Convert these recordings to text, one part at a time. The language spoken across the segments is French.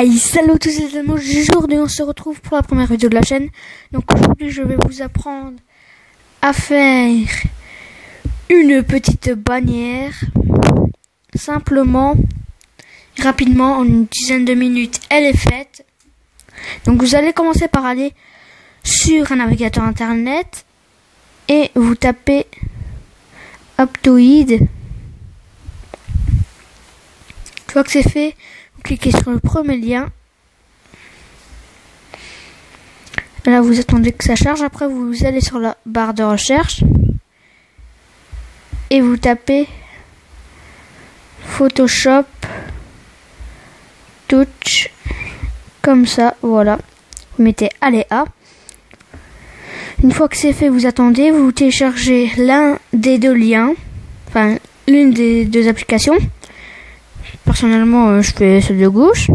Hey, salut tous les amis, aujourd'hui on se retrouve pour la première vidéo de la chaîne. Donc aujourd'hui je vais vous apprendre à faire une petite bannière. Simplement, rapidement, en une dizaine de minutes, elle est faite. Donc vous allez commencer par aller sur un navigateur internet et vous tapez Aptoide. Une fois que c'est fait, vous cliquez sur le premier lien. Là, vous attendez que ça charge. Après, vous allez sur la barre de recherche et vous tapez Photoshop Touch. Comme ça, voilà. Vous mettez Aléa. Une fois que c'est fait, vous attendez. Vous téléchargez l'un des deux liens. Enfin, l'une des deux applications. Personnellement, je fais celle de gauche.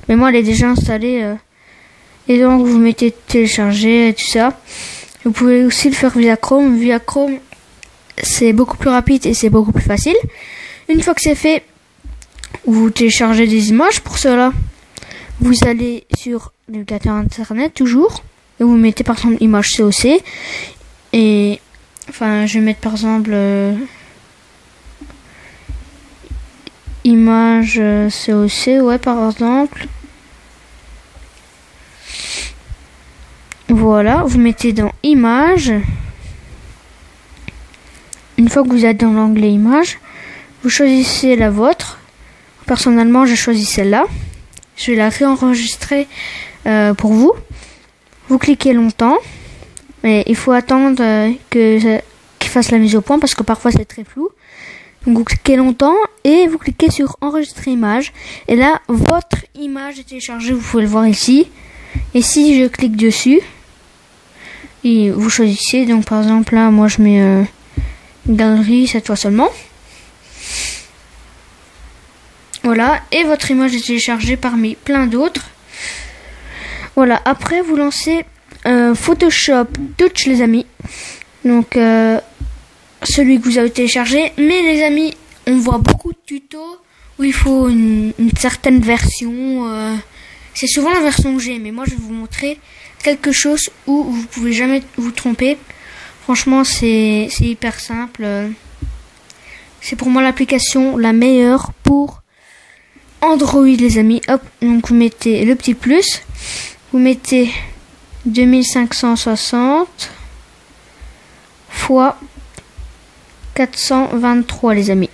Mais moi, elle est déjà installée. Et donc, vous mettez télécharger et tout ça. Vous pouvez aussi le faire via Chrome. Via Chrome, c'est beaucoup plus rapide et c'est beaucoup plus facile. Une fois que c'est fait, vous téléchargez des images. Pour cela, vous allez sur le navigateur internet toujours. Et vous mettez par exemple image COC. Et enfin, je vais mettre par exemple... image COC, ouais, par exemple. Voilà, vous mettez dans image. Une fois que vous êtes dans l'onglet image, vous choisissez la vôtre. Personnellement, j'ai choisi celle-là. Je vais la réenregistrer pour vous. Vous cliquez longtemps, mais il faut attendre qu'il fasse la mise au point parce que parfois c'est très flou. Donc vous cliquez longtemps et vous cliquez sur enregistrer image. Et là, votre image est téléchargée, vous pouvez le voir ici. Et si je clique dessus, et vous choisissez, donc par exemple là, moi je mets galerie cette fois seulement. Voilà, et votre image est téléchargée parmi plein d'autres. Voilà, après vous lancez Photoshop Touch les amis. Donc... celui que vous avez téléchargé, mais les amis, on voit beaucoup de tutos où il faut une certaine version. C'est souvent la version que j'ai, mais moi je vais vous montrer quelque chose où vous pouvez jamais vous tromper. Franchement, c'est hyper simple. C'est pour moi l'application la meilleure pour Android, les amis. Hop, donc vous mettez le petit plus, vous mettez 2560 fois 423 les amis.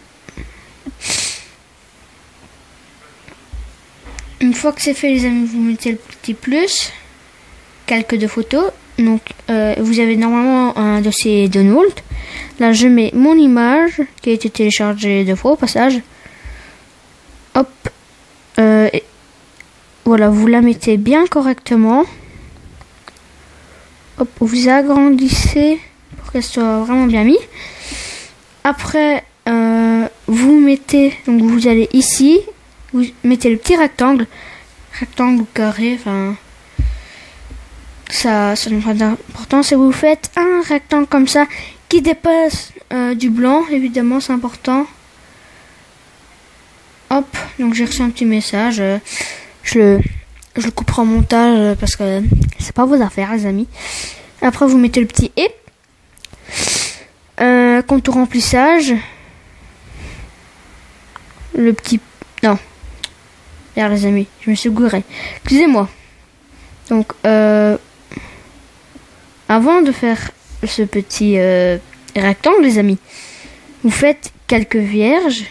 Une fois que c'est fait les amis, vous mettez le petit plus, calque de photos. Donc vous avez normalement un dossier Download. Là je mets mon image qui a été téléchargée 2 fois au passage. Hop, voilà, vous la mettez bien correctement. Hop, vous agrandissez pour qu'elle soit vraiment bien mise. Après, vous mettez, donc vous allez ici, vous mettez le petit rectangle ou carré, enfin, ça n'a pas d'importance, et vous faites un rectangle comme ça, qui dépasse du blanc, évidemment, c'est important. Hop, donc j'ai reçu un petit message, je le couperai en montage, parce que c'est pas vos affaires, les amis. Après, vous mettez le petit et. Contour remplissage, le petit... Non, regarde les amis, je me suis gouré, excusez-moi. Donc avant de faire ce petit rectangle les amis, vous faites calque vierge,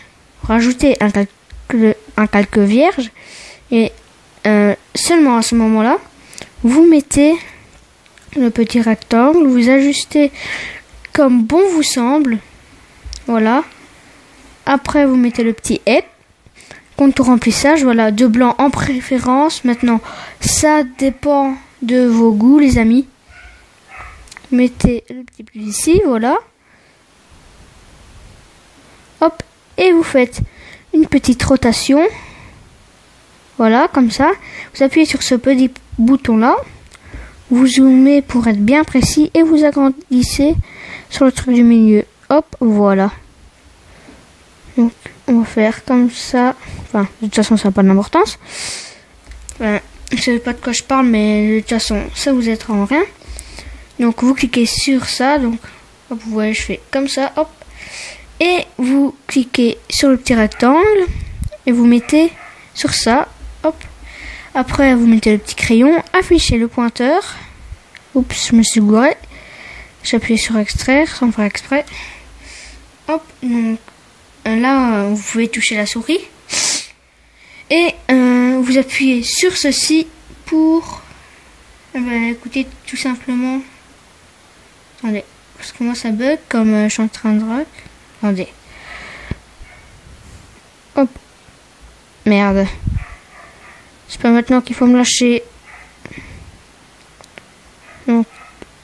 rajoutez un calque vierge et seulement à ce moment là vous mettez le petit rectangle, vous ajustez comme bon vous semble. Voilà. Après, vous mettez le petit et. Contour remplissage. Voilà. De blanc en préférence. Maintenant, ça dépend de vos goûts, les amis. Mettez le petit plus ici. Voilà. Hop. Et vous faites une petite rotation. Voilà. Comme ça. Vous appuyez sur ce petit bouton là. Vous zoomez pour être bien précis. Et vous agrandissez sur le truc du milieu. Hop, voilà. Donc on va faire comme ça. Enfin, de toute façon, ça n'a pas d'importance. Enfin, je sais pas de quoi je parle, mais de toute façon, ça vous aidera en rien. Donc vous cliquez sur ça. Donc hop, vous voyez, je fais comme ça, hop. Et vous cliquez sur le petit rectangle et vous mettez sur ça, hop. Après, vous mettez le petit crayon, affichez le pointeur. Oups, je me suis gouré. J'appuie sur extraire sans faire exprès. Hop, donc là, vous pouvez toucher la souris. Et vous appuyez sur ceci pour... écoutez, tout simplement... Attendez, parce que moi ça bug comme je suis en train de rock. Attendez. Hop. Merde. C'est pas maintenant qu'il faut me lâcher. Donc,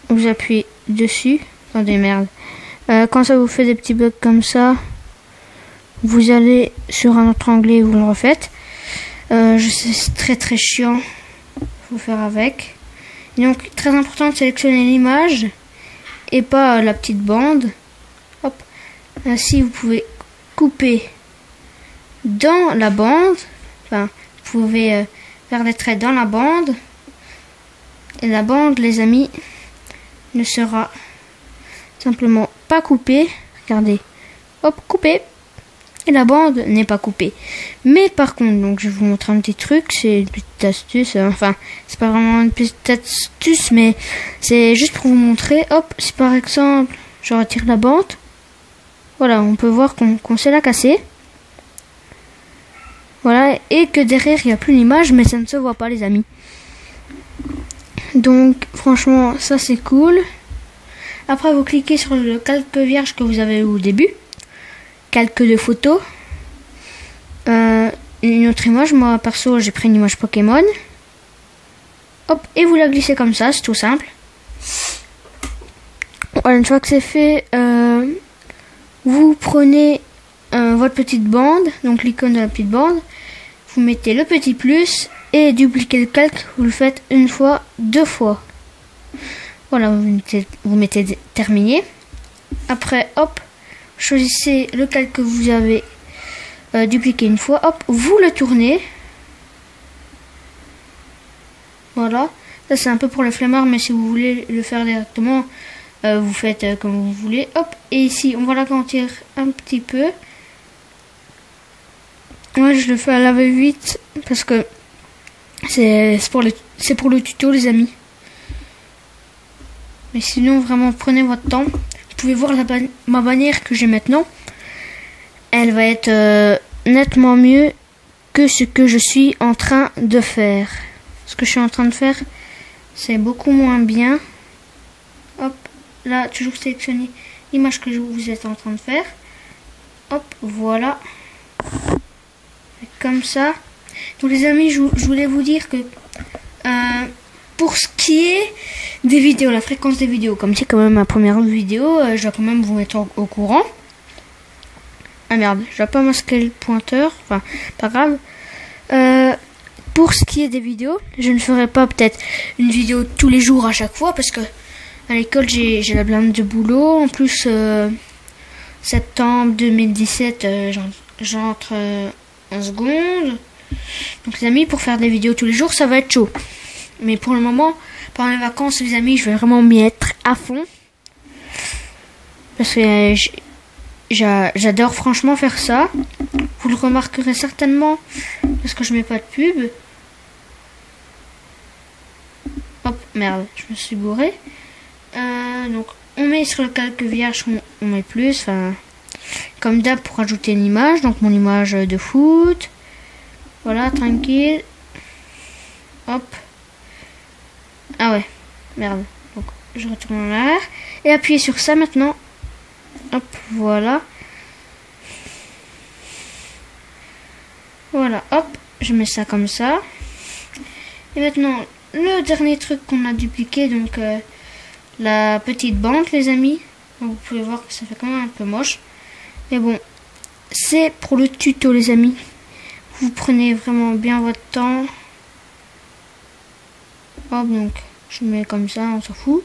vous appuyez dessus. Attendez, merde. Quand ça vous fait des petits bugs comme ça, vous allez sur un autre onglet et vous le refaites. Je sais, c'est très très chiant. Faut faire avec. Et donc, très important de sélectionner l'image et pas la petite bande. Hop. Ainsi, vous pouvez couper dans la bande. Enfin, vous pouvez faire des traits dans la bande. Et la bande, les amis, ne sera simplement pas coupée. Regardez. Hop, coupée. Et la bande n'est pas coupée. Mais par contre, donc je vais vous montrer un petit truc. C'est une petite astuce. Enfin, c'est pas vraiment une petite astuce, mais c'est juste pour vous montrer. Hop, si par exemple, je retire la bande. Voilà, on peut voir qu'on sait la casser. Voilà, et que derrière, il n'y a plus l'image, mais ça ne se voit pas, les amis. Donc, franchement, ça c'est cool. Après, vous cliquez sur le calque vierge que vous avez au début. Calque de photos. Une autre image. Moi, perso, j'ai pris une image Pokémon. Hop, et vous la glissez comme ça, c'est tout simple. Voilà, une fois que c'est fait, vous prenez votre petite bande, donc l'icône de la petite bande. Vous mettez le petit plus et dupliquez le calque. Vous le faites une fois, deux fois. Voilà, vous mettez terminé. Après, hop, choisissez le calque que vous avez dupliqué une fois. Hop, vous le tournez. Voilà. Ça, c'est un peu pour les flemmards, mais si vous voulez le faire directement, vous faites comme vous voulez. Hop, et ici, on va l'agrandir un petit peu. Moi, je le fais à la V8 parce que c'est pour le tuto, les amis. Mais sinon, vraiment, prenez votre temps. Vous pouvez voir ma bannière que j'ai maintenant. Elle va être nettement mieux que ce que je suis en train de faire. Ce que je suis en train de faire, c'est beaucoup moins bien. Hop, là, toujours sélectionner l'image que vous êtes en train de faire. Hop, voilà. Comme ça. Donc les amis, je voulais vous dire que pour ce qui est des vidéos, la fréquence des vidéos, comme c'est quand même ma première vidéo, je dois quand même vous mettre au courant. Ah merde, je dois pas masquer le pointeur, enfin pas grave. Pour ce qui est des vidéos, je ne ferai pas peut-être une vidéo tous les jours à chaque fois parce que à l'école j'ai la blinde de boulot. En plus septembre 2017 j'entre en seconde. Donc les amis, pour faire des vidéos tous les jours, ça va être chaud. Mais pour le moment, pendant les vacances, les amis, je vais vraiment m'y être à fond. Parce que j'adore franchement faire ça. Vous le remarquerez certainement parce que je mets pas de pub. Hop, merde, je me suis bourré. Donc on met sur le calque vierge, on met plus. Enfin, comme d'hab pour ajouter une image. Donc mon image de foot. Voilà, tranquille. Hop. Ah ouais, merde. Donc je retourne en arrière. Et appuyez sur ça maintenant. Hop, voilà. Voilà, hop. Je mets ça comme ça. Et maintenant, le dernier truc qu'on a dupliqué. Donc la petite bande, les amis. Donc, vous pouvez voir que ça fait quand même un peu moche. Mais bon, c'est pour le tuto, les amis. Vous prenez vraiment bien votre temps. Hop, donc je mets comme ça, on s'en fout.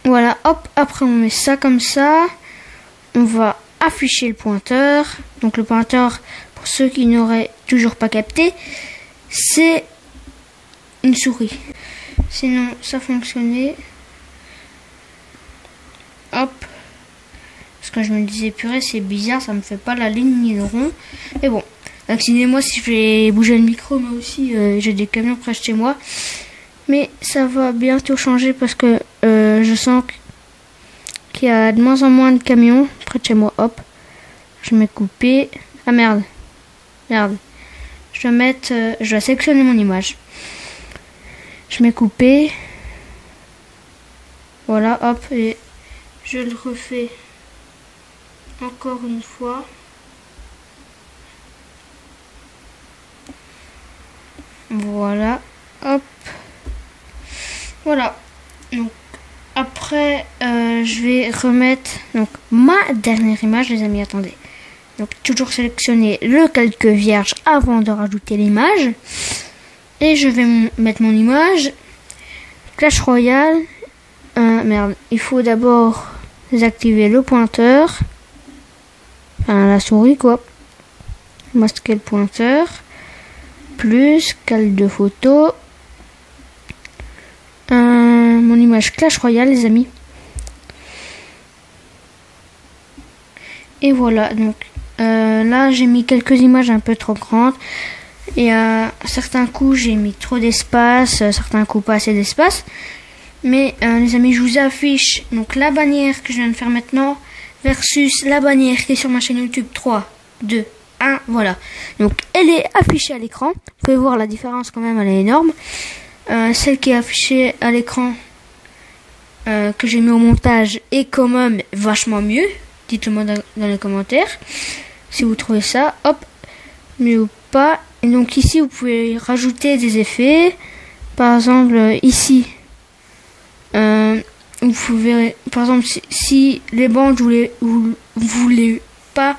Voilà, hop, après on met ça comme ça. On va afficher le pointeur. Donc le pointeur, pour ceux qui n'auraient toujours pas capté, c'est une souris. Sinon, ça fonctionnait. Hop. Parce que je me disais, purée, c'est bizarre, ça me fait pas la ligne ni le rond. Mais bon, excusez-moi si je vais bouger le micro, mais aussi j'ai des camions près de chez moi. Mais ça va bientôt changer parce que je sens qu'il y a de moins en moins de camions près de chez moi. Hop, je vais couper. Ah merde, merde. Je dois sélectionner mon image. Je mets couper. Voilà, hop, et je le refais encore une fois. Voilà, hop. Voilà. Donc après, je vais remettre donc ma dernière image, les amis. Attendez. Donc toujours sélectionner le calque vierge avant de rajouter l'image. Et je vais mettre mon image. Clash Royale. Merde, il faut d'abord désactiver le pointeur. Enfin, la souris quoi. Masquer le pointeur. Plus calque de photo. Mon image Clash Royale, les amis. Et voilà, donc là j'ai mis quelques images un peu trop grandes. Et à certains coups j'ai mis trop d'espace, certains coups pas assez d'espace. Mais les amis, je vous affiche donc la bannière que je viens de faire maintenant versus la bannière qui est sur ma chaîne YouTube. 3, 2, 1, voilà. Donc elle est affichée à l'écran. Vous pouvez voir la différence quand même, elle est énorme. Celle qui est affichée à l'écran que j'ai mis au montage est quand même vachement mieux. Dites-le-moi dans les commentaires si vous trouvez ça, hop, mieux ou pas. Et donc ici vous pouvez rajouter des effets. Par exemple ici, vous pouvez, par exemple si les bandes vous voulez pas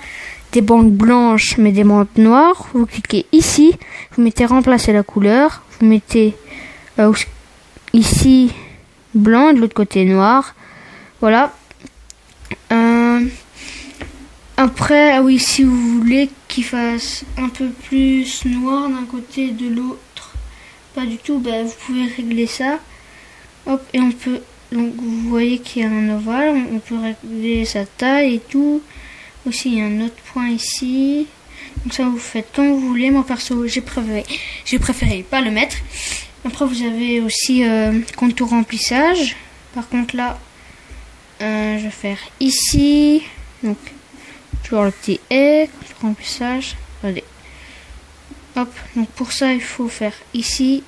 des bandes blanches mais des bandes noires, vous cliquez ici, vous mettez remplacer la couleur, vous mettez ici blanc, de l'autre côté noir. Voilà. Après, ah oui, si vous voulez qu'il fasse un peu plus noir d'un côté de l'autre, pas du tout, bah, vous pouvez régler ça. Hop, et on peut, donc vous voyez qu'il y a un ovale, on peut régler sa taille et tout. Aussi, il y a un autre point ici. Donc ça, vous faites comme vous voulez. Moi, perso, j'ai préféré pas le mettre. Après, vous avez aussi contour remplissage. Par contre, là, je vais faire ici. Donc, toujours le petit et, contour remplissage. Regardez. Hop. Donc, pour ça, il faut faire ici.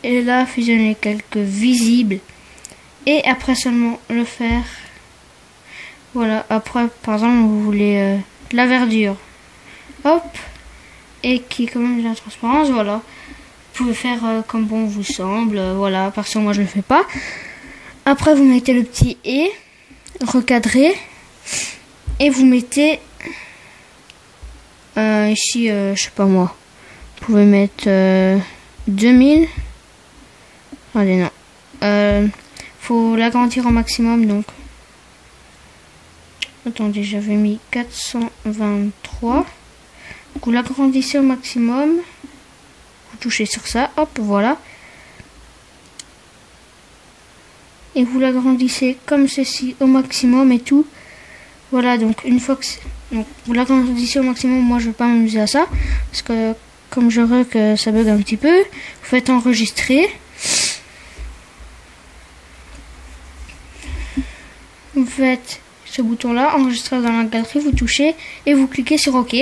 Et là, fusionner quelques visibles. Et après seulement le faire. Voilà. Après, par exemple, vous voulez de la verdure. Hop. Et qui est quand même de la transparence. Voilà. Vous pouvez faire comme bon vous semble. Voilà. Perso, moi, je le fais pas. Après, vous mettez le petit et recadré. Et vous mettez ici, je sais pas moi. Vous pouvez mettre 2000. Allez, non. Faut l'agrandir au maximum, donc. Attendez, j'avais mis 423. Donc, vous l'agrandissez au maximum. Vous touchez sur ça, hop, voilà. Et vous l'agrandissez comme ceci au maximum et tout. Voilà, donc une fois que donc, vous l'agrandissez au maximum, moi je ne vais pas m'amuser à ça. Parce que comme je vois que ça bug un petit peu, vous faites enregistrer. Vous faites ce bouton là, enregistrer dans la galerie, vous touchez et vous cliquez sur OK.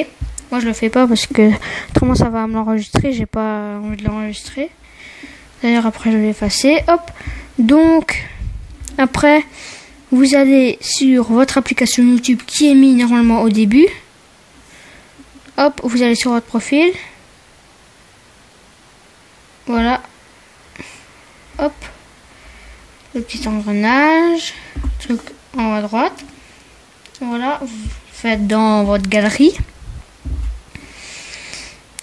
Moi je le fais pas parce que autrement ça va me l'enregistrer, j'ai pas envie de l'enregistrer. D'ailleurs après je vais l'effacer, hop. Donc après vous allez sur votre application YouTube qui est mise normalement au début. Hop, vous allez sur votre profil. Voilà. Hop. Le petit engrenage, truc en haut à droite. Voilà, vous faites dans votre galerie.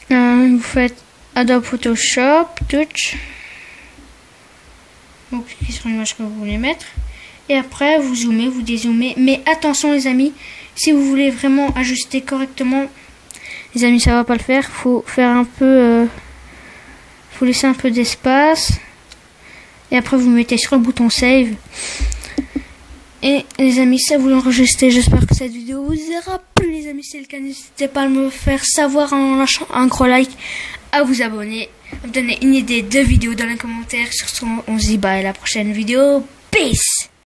Vous faites Adobe Photoshop, Touch. Vous cliquez sur l'image que vous voulez mettre. Et après, vous zoomez, vous dézoomez. Mais attention les amis, Si vous voulez vraiment ajuster correctement, les amis, ça va pas le faire. Faut faire un peu, faut laisser un peu d'espace. Et après, vous mettez sur le bouton save. Et les amis, ça vous l'enregistrez. J'espère que cette vidéo vous aura plu, les amis. Si c'est le cas, n'hésitez pas à me faire savoir en lâchant un gros like, à vous abonner, à me donner une idée de vidéo dans les commentaires. Sur ce, on se dit bye à la prochaine vidéo. Peace!